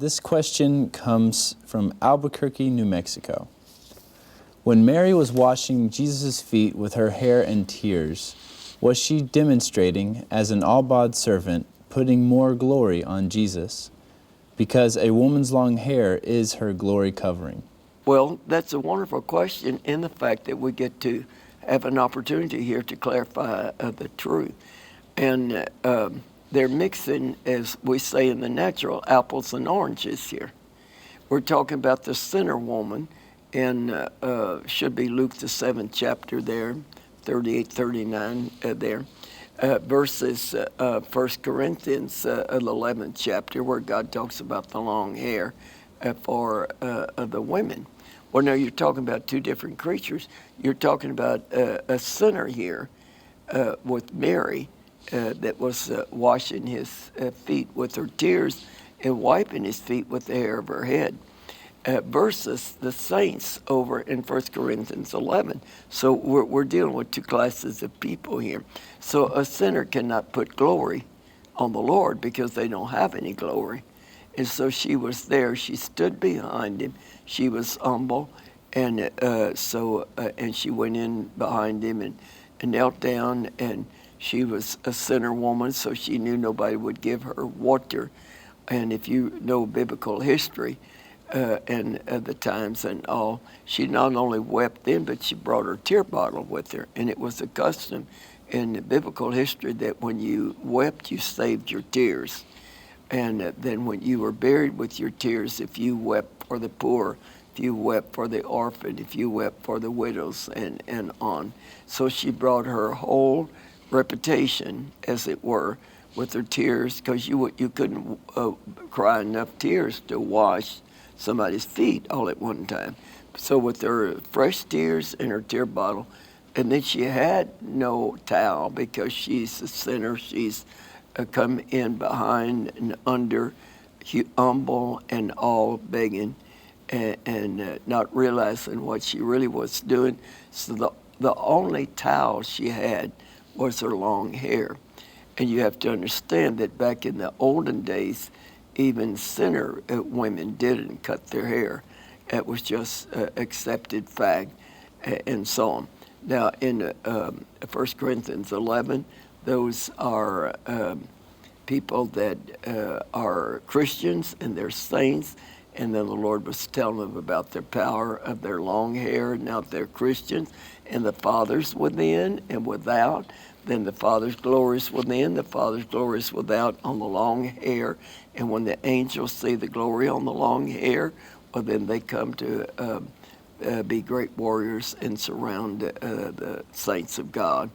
This question comes from Albuquerque, New Mexico. When Mary was washing Jesus' feet with her hair and tears, was she demonstrating, as an all-bod servant, putting more glory on Jesus? Because a woman's long hair is her glory covering. Well, that's a wonderful question in the fact that we get to have an opportunity here to clarify the truth. And they're mixing, as we say in the natural, apples and oranges here. We're talking about the sinner woman in, should be Luke the 7th chapter there, 38, 39 there, versus 1 Corinthians, the 11th chapter, where God talks about the long hair for the women. Well, now you're talking about two different creatures. You're talking about a sinner here with Mary that was washing his feet with her tears and wiping his feet with the hair of her head, versus the saints over in 1 Corinthians 11. So we're dealing with two classes of people here. So a sinner cannot put glory on the Lord because they don't have any glory. And so she was there. She stood behind him. She was humble, and and she went in behind him and knelt down. And she was a sinner woman, so she knew nobody would give her water. And if you know biblical history and the times and all, she not only wept then, but she brought her tear bottle with her. And it was a custom in the biblical history that when you wept, you saved your tears. And then when you were buried with your tears, if you wept for the poor, if you wept for the orphan, if you wept for the widows, and on. So she brought her whole reputation, as it were, with her tears, because you couldn't cry enough tears to wash somebody's feet all at one time. So with her fresh tears in her tear bottle, and then she had no towel because she's a sinner. She's come in behind and under, humble and all, begging and not realizing what she really was doing. So the only towel she had was her long hair. And you have to understand that back in the olden days, even sinner women didn't cut their hair. It was just accepted fact and so on. Now in 1 Corinthians 11, those are people that are Christians and they're saints, and then the Lord was telling them about their power of their long hair. Now they're Christians, and the Father's within and without. Then the Father's glory is within, the Father's glory is without on the long hair. And when the angels see the glory on the long hair, well, then they come to be great warriors and surround the saints of God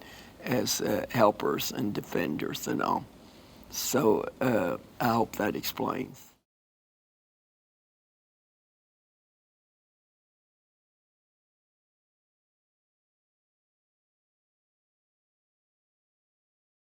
as helpers and defenders and all. So I hope that explains.